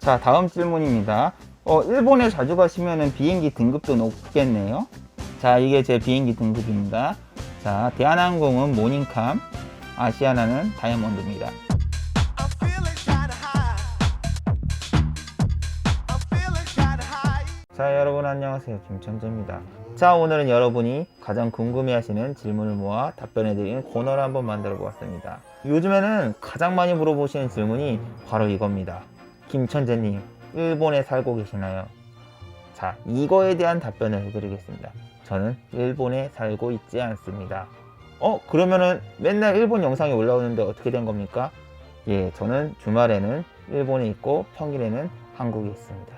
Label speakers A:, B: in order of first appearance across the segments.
A: 자, 다음 질문입니다. 일본에 자주 가시면 비행기 등급도 높겠네요. 자, 이게 제 비행기 등급입니다. 자, 대한항공은 모닝캄, 아시아나는 다이아몬드입니다. 자, 여러분 안녕하세요. 김천재입니다. 자, 오늘은 여러분이 가장 궁금해하시는 질문을 모아 답변해드리는 코너를 한번 만들어 보았습니다. 요즘에는 가장 많이 물어보시는 질문이 바로 이겁니다. 김천재님, 일본에 살고 계시나요? 자, 이거에 대한 답변을 해드리겠습니다. 저는 일본에 살고 있지 않습니다. 그러면은 맨날 일본 영상이 올라오는데 어떻게 된 겁니까? 예, 저는 주말에는 일본에 있고 평일에는 한국에 있습니다.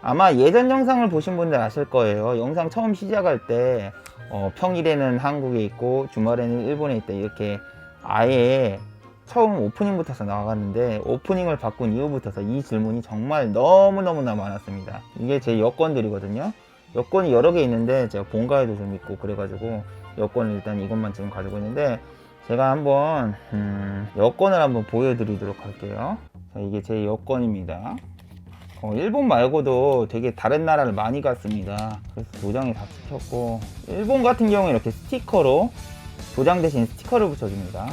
A: 아마 예전 영상을 보신 분들 아실 거예요. 영상 처음 시작할 때 평일에는 한국에 있고 주말에는 일본에 있다, 이렇게 아예 처음 오프닝부터서 나갔는데, 오프닝을 바꾼 이후부터서 이 질문이 정말 너무너무나 많았습니다. 이게 제 여권들이거든요. 여권이 여러 개 있는데 제가 본가에도 좀 있고 그래가지고 여권을 일단 이것만 지금 가지고 있는데, 제가 한번 여권을 한번 보여드리도록 할게요. 자, 이게 제 여권입니다. 일본 말고도 되게 다른 나라를 많이 갔습니다. 그래서 도장이 다 찍혔고, 일본 같은 경우에 이렇게 스티커로, 도장 대신 스티커를 붙여줍니다.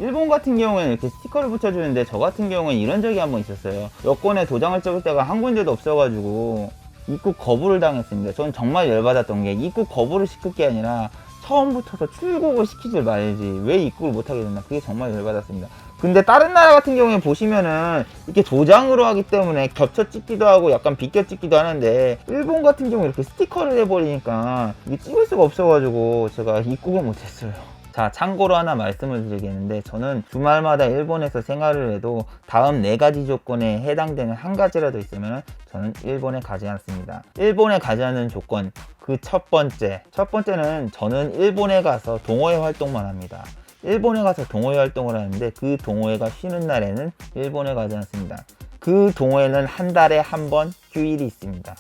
A: 일본 같은 경우에는 이렇게 스티커를 붙여주는데, 저 같은 경우는 이런 적이 한번 있었어요. 여권에 도장을 찍을 때가 한 군데도 없어가지고 입국 거부를 당했습니다. 전 정말 열받았던 게, 입국 거부를 시킬 게 아니라 처음부터 출국을 시키질 말지 왜 입국을 못하게 됐나, 그게 정말 열받았습니다. 근데 다른 나라 같은 경우에 보시면은 이렇게 도장으로 하기 때문에 겹쳐 찍기도 하고 약간 비껴 찍기도 하는데, 일본 같은 경우 이렇게 스티커를 해버리니까 이게 찍을 수가 없어가지고 제가 입국을 못했어요. 자, 참고로 하나 말씀을 드리겠는데, 저는 주말마다 일본에서 생활을 해도 다음 4가지 조건에 해당되는 한 가지라도 있으면 저는 일본에 가지 않습니다. 일본에 가지 않는 조건, 그 첫 번째는 저는 일본에 가서 동호회 활동만 합니다. 일본에 가서 동호회 활동을 하는데, 그 동호회가 쉬는 날에는 일본에 가지 않습니다. 그 동호회는 한 달에 한 번 휴일이 있습니다.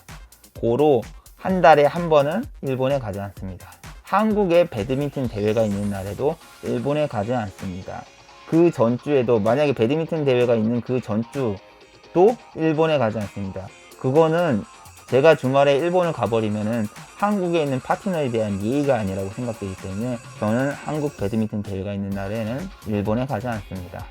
A: 고로 한 달에 한 번은 일본에 가지 않습니다. 한국에 배드민턴 대회가 있는 날에도 일본에 가지 않습니다. 그 전주에도 만약에 배드민턴 대회가 있는 그 전주도 일본에 가지 않습니다. 그거는 제가 주말에 일본을 가버리면은 한국에 있는 파트너에 대한 예의가 아니라고 생각되기 때문에 저는 한국 배드민턴 대회가 있는 날에는 일본에 가지 않습니다.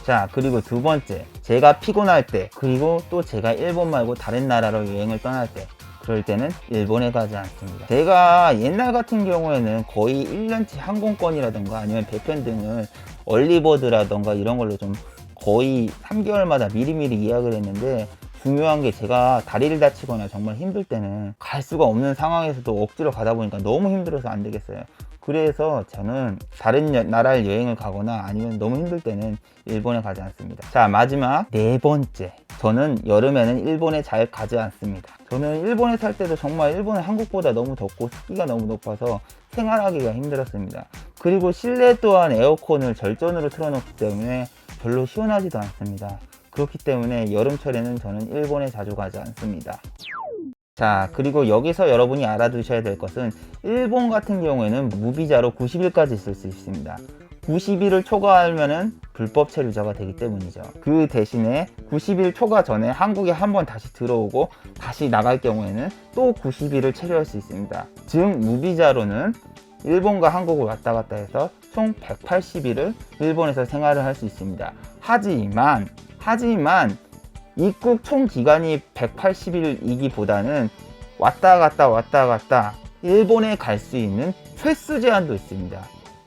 A: 자, 그리고 두 번째, 제가 피곤할 때, 그리고 또 제가 일본 말고 다른 나라로 여행을 떠날 때, 그럴 때는 일본에 가지 않습니다. 제가 옛날 같은 경우에는 거의 1년치 항공권이라던가 아니면 배편 등을 얼리버드라던가 이런 걸로 좀 거의 3개월마다 미리미리 예약을 했는데, 중요한 게 제가 다리를 다치거나 정말 힘들 때는 갈 수가 없는 상황에서도 억지로 가다 보니까 너무 힘들어서 안 되겠어요. 그래서 저는 다른 나라를 여행을 가거나 아니면 너무 힘들 때는 일본에 가지 않습니다. 자, 마지막 4번째, 저는 여름에는 일본에 잘 가지 않습니다. 저는 일본에 살 때도 정말 일본은 한국보다 너무 덥고 습기가 너무 높아서 생활하기가 힘들었습니다. 그리고 실내 또한 에어컨을 절전으로 틀어놓기 때문에 별로 시원하지도 않습니다. 그렇기 때문에 여름철에는 저는 일본에 자주 가지 않습니다. 자, 그리고 여기서 여러분이 알아두셔야 될 것은, 일본 같은 경우에는 무비자로 90일까지 있을 수 있습니다. 90일을 초과하면은 불법 체류자가 되기 때문이죠. 그 대신에 90일 초과 전에 한국에 한번 다시 들어오고 다시 나갈 경우에는 또 90일을 체류할 수 있습니다. 즉 무비자로는 일본과 한국을 왔다 갔다 해서 총 180일을 일본에서 생활을 할 수 있습니다. 하지만 입국 총 기간이 180일이기보다는 왔다 갔다 일본에 갈 수 있는 횟수 제한도 있습니다.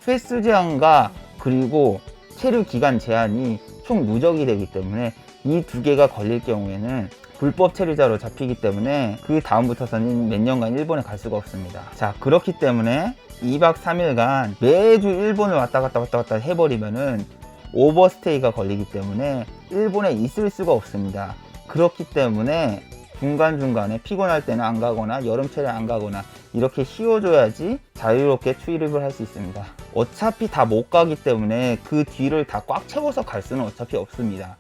A: 횟수 제한과 그리고 체류 기간 제한이 총 누적이 되기 때문에 이 두 개가 걸릴 경우에는 불법 체류자로 잡히기 때문에 그 다음부터서는 몇 년간 일본에 갈 수가 없습니다. 자, 그렇기 때문에 2박 3일간 매주 일본을 왔다 갔다 해버리면은 오버스테이가 걸리기 때문에 일본에 있을 수가 없습니다. 그렇기 때문에 중간중간에 피곤할 때는 안 가거나 여름철에 안 가거나 이렇게 쉬어줘야지 자유롭게 출입을 할 수 있습니다. 어차피 다 못 가기 때문에 그 뒤를 다 꽉 채워서 갈 수는 어차피 없습니다.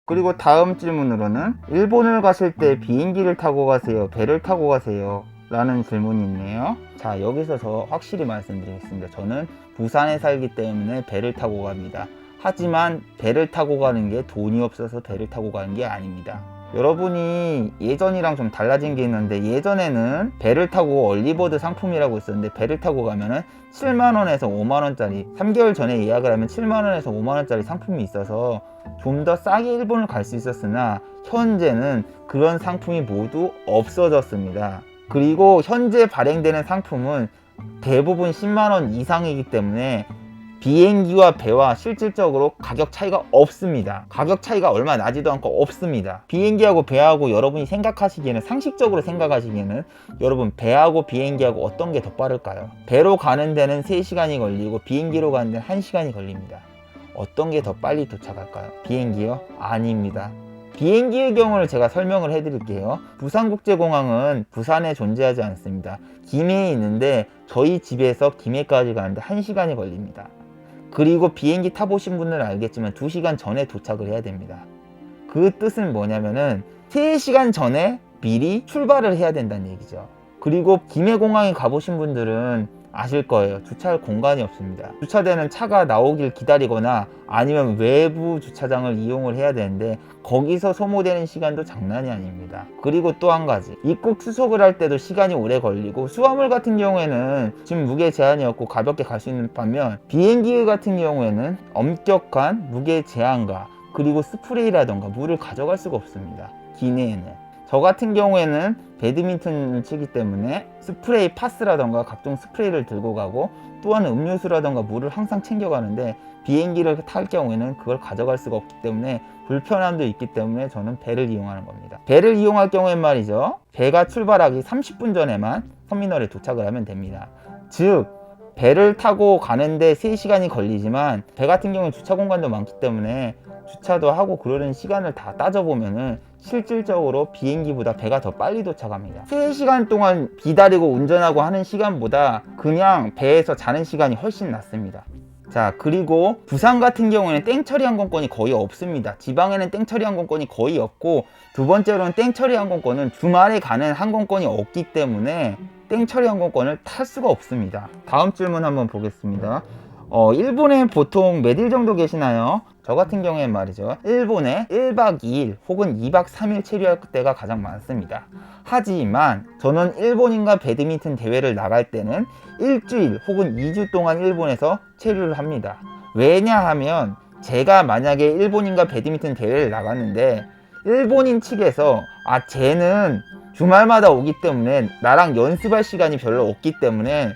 A: 그리고 다음 질문으로는 일본을 가실 때 비행기를 타고 가세요? 배를 타고 가세요? 라는 질문이 있네요. 자, 여기서 저 확실히 말씀드리겠습니다. 저는 부산에 살기 때문에 배를 타고 갑니다. 하지만 배를 타고 가는 게 돈이 없어서 배를 타고 가는 게 아닙니다. 여러분이 예전이랑 좀 달라진 게 있는데, 예전에는 배를 타고 얼리버드 상품이라고 있었는데, 배를 타고 가면은 7만원에서 5만원짜리, 3개월 전에 예약을 하면 7만원에서 5만원짜리 상품이 있어서 좀 더 싸게 일본을 갈 수 있었으나, 현재는 그런 상품이 모두 없어졌습니다. 그리고 현재 발행되는 상품은 대부분 10만원 이상이기 때문에 비행기와 배와 실질적으로 가격 차이가 없습니다. 가격 차이가 얼마 나지도 않고 없습니다. 비행기하고 배하고 여러분이 생각하시기에는, 상식적으로 생각하시기에는 여러분 배하고 비행기하고 어떤 게 더 빠를까요? 배로 가는 데는 3시간이 걸리고 비행기로 가는 데는 1시간이 걸립니다. 어떤 게 더 빨리 도착할까요? 비행기요? 아닙니다. 비행기의 경우를 제가 설명을 해드릴게요. 부산국제공항은 부산에 존재하지 않습니다. 김해에 있는데 저희 집에서 김해까지 가는데 1시간이 걸립니다. 그리고 비행기 타보신 분들은 알겠지만 2시간 전에 도착을 해야 됩니다. 그 뜻은 뭐냐면은 3시간 전에 미리 출발을 해야 된다는 얘기죠. 그리고 김해공항에 가보신 분들은 아실 거예요. 주차할 공간이 없습니다. 주차되는 차가 나오길 기다리거나 아니면 외부 주차장을 이용을 해야 되는데, 거기서 소모되는 시간도 장난이 아닙니다. 그리고 또 한 가지, 입국 수속을 할 때도 시간이 오래 걸리고, 수화물 같은 경우에는 지금 무게 제한이 없고 가볍게 갈 수 있는 반면, 비행기 같은 경우에는 엄격한 무게 제한과 그리고 스프레이라던가 물을 가져갈 수가 없습니다. 기내에는. 저 같은 경우에는 배드민턴을 치기 때문에 스프레이 파스라던가 각종 스프레이를 들고 가고, 또한 음료수라던가 물을 항상 챙겨가는데, 비행기를 탈 경우에는 그걸 가져갈 수가 없기 때문에 불편함도 있기 때문에 저는 배를 이용하는 겁니다. 배를 이용할 경우엔 말이죠, 배가 출발하기 30분 전에만 터미널에 도착을 하면 됩니다. 즉 배를 타고 가는데 3시간이 걸리지만, 배 같은 경우는 주차 공간도 많기 때문에 주차도 하고 그러는 시간을 다 따져보면은 실질적으로 비행기보다 배가 더 빨리 도착합니다. 3시간 동안 기다리고 운전하고 하는 시간보다 그냥 배에서 자는 시간이 훨씬 낫습니다. 자, 그리고 부산 같은 경우에는 땡처리 항공권이 거의 없습니다. 지방에는 땡처리 항공권이 거의 없고, 두 번째로는 땡처리 항공권은 주말에 가는 항공권이 없기 때문에 땡처리 항공권을 탈 수가 없습니다. 다음 질문 한번 보겠습니다. 일본에 보통 몇 일 정도 계시나요? 저 같은 경우엔 말이죠, 일본에 1박 2일 혹은 2박 3일 체류할 때가 가장 많습니다. 하지만 저는 일본인과 배드민턴 대회를 나갈 때는 일주일 혹은 2주 동안 일본에서 체류를 합니다. 왜냐하면 제가 만약에 일본인과 배드민턴 대회를 나갔는데 일본인 측에서 쟤는 주말마다 오기 때문에 나랑 연습할 시간이 별로 없기 때문에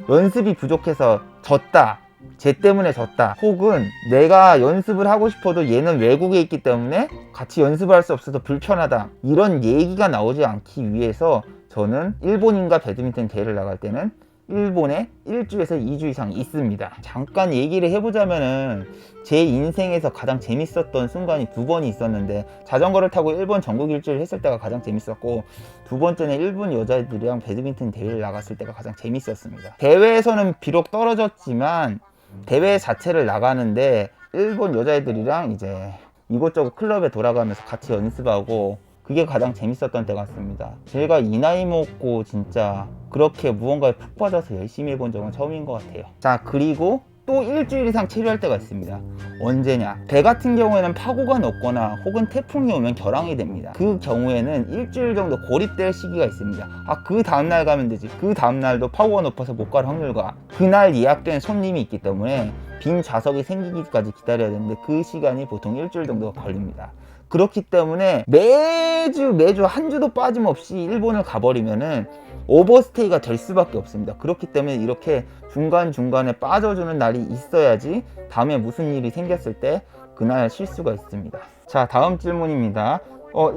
A: 연습이 부족해서 졌다, 쟤 때문에 졌다, 혹은 내가 연습을 하고 싶어도 얘는 외국에 있기 때문에 같이 연습을 할 수 없어서 불편하다, 이런 얘기가 나오지 않기 위해서 저는 일본인과 배드민턴 대회를 나갈 때는 일본에 1주에서 2주 이상 있습니다. 잠깐 얘기를 해보자면은, 제 인생에서 가장 재밌었던 순간이 2번이 있었는데, 자전거를 타고 일본 전국 일주를 했을 때가 가장 재밌었고, 두 번째는 일본 여자애들이랑 배드민턴 대회를 나갔을 때가 가장 재밌었습니다. 대회에서는 비록 떨어졌지만 대회 자체를 나가는데 일본 여자애들이랑 이제 이곳저곳 클럽에 돌아가면서 같이 연습하고, 그게 가장 재밌었던 때 같습니다. 제가 이 나이 먹고 진짜 그렇게 무언가에 푹 빠져서 열심히 해본 적은 처음인 것 같아요. 자, 그리고 또 일주일 이상 체류할 때가 있습니다. 언제냐? 배 같은 경우에는 파고가 높거나 혹은 태풍이 오면 결항이 됩니다. 그 경우에는 일주일 정도 고립될 시기가 있습니다. 그 다음날 가면 되지. 그 다음날도 파고가 높아서 못 갈 확률과 그날 예약된 손님이 있기 때문에 빈 좌석이 생기기까지 기다려야 되는데, 그 시간이 보통 일주일 정도 걸립니다. 그렇기 때문에 매주 한 주도 빠짐없이 일본을 가버리면은 오버스테이가 될 수밖에 없습니다. 그렇기 때문에 이렇게 중간중간에 빠져주는 날이 있어야지 다음에 무슨 일이 생겼을 때 그날 쉴 수가 있습니다. 자, 다음 질문입니다.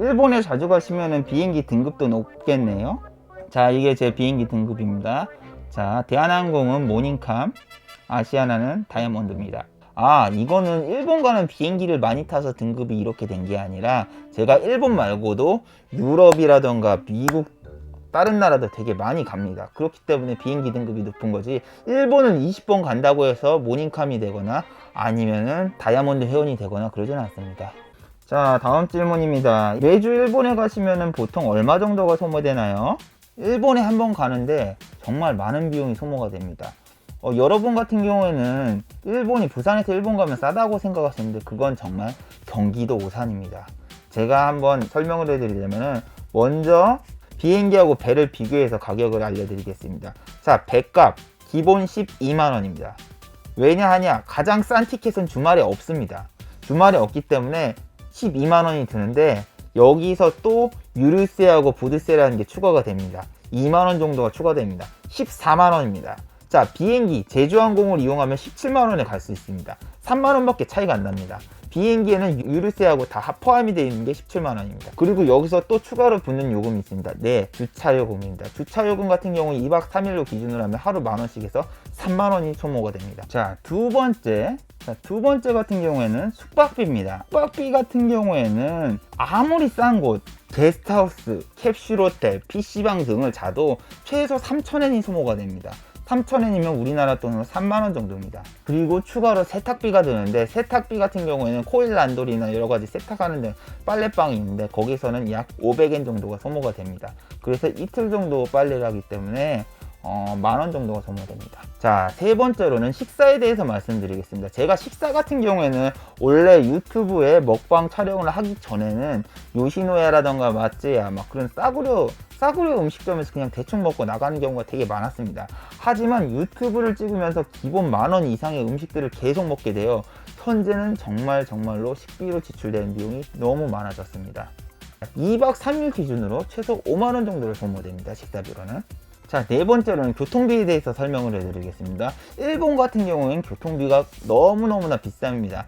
A: 일본에 자주 가시면은 비행기 등급도 높겠네요. 자, 이게 제 비행기 등급입니다. 자, 대한항공은 모닝캄, 아시아나는 다이아몬드입니다. 이거는 일본 가는 비행기를 많이 타서 등급이 이렇게 된 게 아니라, 제가 일본 말고도 유럽이라던가 미국, 다른 나라도 되게 많이 갑니다. 그렇기 때문에 비행기 등급이 높은 거지, 일본은 20번 간다고 해서 모닝캄이 되거나 아니면은 다이아몬드 회원이 되거나 그러지는 않습니다. 자, 다음 질문입니다. 매주 일본에 가시면은 보통 얼마 정도가 소모되나요? 일본에 한 번 가는데 정말 많은 비용이 소모가 됩니다. 여러분 같은 경우에는 일본이, 부산에서 일본 가면 싸다고 생각하시는데 그건 정말 경기도 오산입니다. 제가 한번 설명을 해드리려면은, 먼저 비행기하고 배를 비교해서 가격을 알려드리겠습니다. 자, 배값 기본 12만원입니다. 왜냐하냐, 가장 싼 티켓은 주말에 없습니다. 주말에 없기 때문에 12만원이 드는데, 여기서 또 유류세하고 보드세라는 게 추가가 됩니다. 2만원 정도가 추가됩니다. 14만원입니다. 자, 비행기 제주항공을 이용하면 17만원에 갈 수 있습니다. 3만원밖에 차이가 안 납니다. 비행기에는 유류세하고 다 포함이 되어 있는 게 17만원입니다. 그리고 여기서 또 추가로 붙는 요금이 있습니다. 네, 주차요금입니다. 주차요금 같은 경우는 2박 3일로 기준으로 하면 하루 만원씩 해서 3만원이 소모가 됩니다. 자, 두 번째 같은 경우에는 숙박비입니다. 숙박비 같은 경우에는 아무리 싼 곳, 게스트하우스, 캡슐호텔, PC방 등을 자도 최소 3,000엔이 소모가 됩니다. 3,000엔이면 우리나라 돈으로 3만원 정도입니다. 그리고 추가로 세탁비가 드는데, 세탁비 같은 경우에는 코일란돌이나 여러가지 세탁하는 데 빨래방이 있는데 거기서는 약 500엔 정도가 소모가 됩니다. 그래서 이틀 정도 빨래를 하기 때문에 만원 정도가 소모됩니다. 자, 세 번째로는 식사에 대해서 말씀드리겠습니다. 제가 식사 같은 경우에는 원래 유튜브에 먹방 촬영을 하기 전에는 요시노야라던가 마츠야 막 그런 싸구려 음식점에서 그냥 대충 먹고 나가는 경우가 되게 많았습니다. 하지만 유튜브를 찍으면서 기본 만원 이상의 음식들을 계속 먹게 되어 현재는 정말로 식비로 지출되는 비용이 너무 많아졌습니다. 2박 3일 기준으로 최소 5만원 정도를 소모됩니다. 식사비로는. 자, 네 번째로는 교통비에 대해서 설명을 해드리겠습니다. 일본 같은 경우에는 교통비가 너무너무나 비쌉니다.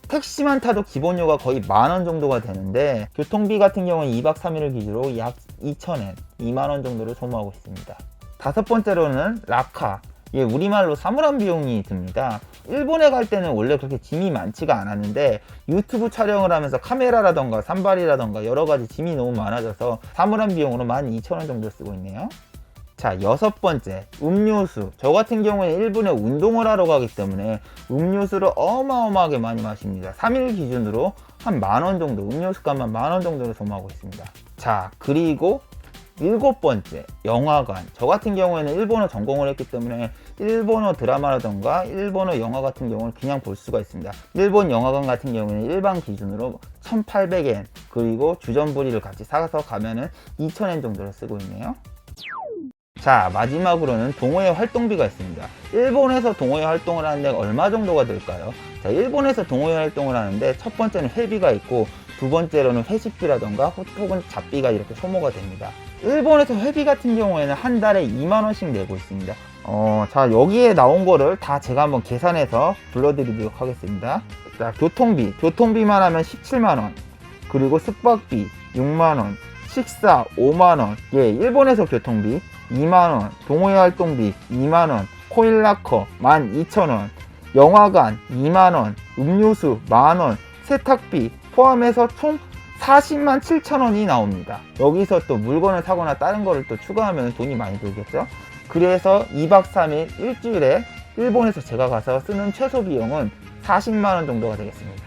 A: 택시만 타도 기본료가 거의 만원 정도가 되는데, 교통비 같은 경우는 2박 3일을 기준으로 약 2,000엔, 2만원 정도를 소모하고 있습니다. 다섯 번째로는 라카, 우리말로 사물함 비용이 듭니다. 일본에 갈 때는 원래 그렇게 짐이 많지가 않았는데, 유튜브 촬영을 하면서 카메라라던가 산발이라던가 여러가지 짐이 너무 많아져서 사물함 비용으로 12,000원 정도 쓰고 있네요. 자, 여섯 번째, 음료수. 저 같은 경우에 일본에 운동을 하러 가기 때문에 음료수를 어마어마하게 많이 마십니다. 3일 기준으로 한 만원 정도, 음료수값만 만원 정도를 소모하고 있습니다. 자, 그리고 일곱 번째, 영화관. 저 같은 경우에는 일본어 전공을 했기 때문에 일본어 드라마라던가 일본어 영화 같은 경우는 그냥 볼 수가 있습니다. 일본 영화관 같은 경우에는 일반 기준으로 1,800엔, 그리고 주전부리를 같이 사서 가면은 2,000엔 정도를 쓰고 있네요. 자, 마지막으로는 동호회 활동비가 있습니다. 일본에서 동호회 활동을 하는데 얼마 정도가 될까요? 자, 일본에서 동호회 활동을 하는데 첫 번째는 회비가 있고, 두 번째로는 회식비라던가 혹은 잡비가 이렇게 소모가 됩니다. 일본에서 회비 같은 경우에는 한 달에 2만원씩 내고 있습니다. 자, 여기에 나온 거를 다 제가 한번 계산해서 불러드리도록 하겠습니다. 자, 교통비만 하면 17만원, 그리고 숙박비 6만원, 식사 5만원, 일본에서 교통비 2만원, 동호회 활동비 2만원, 코인라커 12,000원, 영화관 2만원, 음료수 만원, 세탁비 포함해서 총 40만 7천원이 나옵니다. 여기서 또 물건을 사거나 다른 거를 또 추가하면 돈이 많이 들겠죠. 그래서 2박 3일 일주일에 일본에서 제가 가서 쓰는 최소 비용은 40만원 정도가 되겠습니다.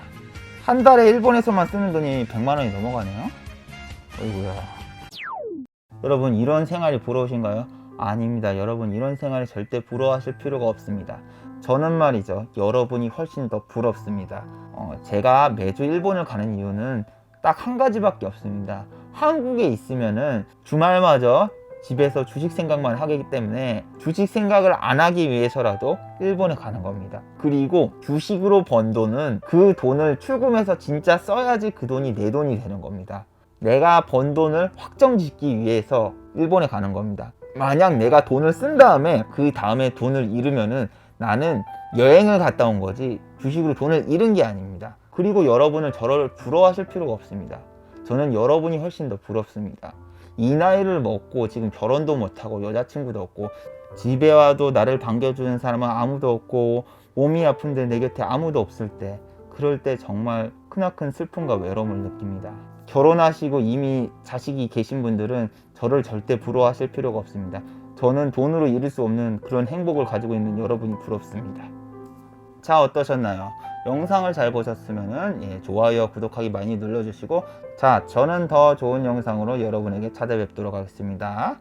A: 한 달에 일본에서만 쓰는 돈이 100만원이 넘어가네요. 어이구야. 여러분, 이런 생활이 부러우신가요? 아닙니다. 여러분, 이런 생활이 절대 부러워하실 필요가 없습니다. 저는 말이죠, 여러분이 훨씬 더 부럽습니다. 제가 매주 일본을 가는 이유는 딱 한 가지밖에 없습니다. 한국에 있으면은 주말마저 집에서 주식 생각만 하기 때문에 주식 생각을 안 하기 위해서라도 일본에 가는 겁니다. 그리고 주식으로 번 돈은 그 돈을 출금해서 진짜 써야지 그 돈이 내 돈이 되는 겁니다. 내가 번 돈을 확정짓기 위해서 일본에 가는 겁니다. 만약 내가 돈을 쓴 다음에 그 다음에 돈을 잃으면은 나는 여행을 갔다 온 거지 주식으로 돈을 잃은 게 아닙니다. 그리고 여러분은 저를 부러워하실 필요가 없습니다. 저는 여러분이 훨씬 더 부럽습니다. 이 나이를 먹고 지금 결혼도 못하고 여자친구도 없고 집에 와도 나를 반겨주는 사람은 아무도 없고 몸이 아픈데 내 곁에 아무도 없을 때, 그럴 때 정말 크나큰 슬픔과 외로움을 느낍니다. 결혼하시고 이미 자식이 계신 분들은 저를 절대 부러워하실 필요가 없습니다. 저는 돈으로 이룰 수 없는 그런 행복을 가지고 있는 여러분이 부럽습니다. 자, 어떠셨나요? 영상을 잘 보셨으면 좋아요, 구독하기 많이 눌러주시고, 자, 저는 더 좋은 영상으로 여러분에게 찾아뵙도록 하겠습니다.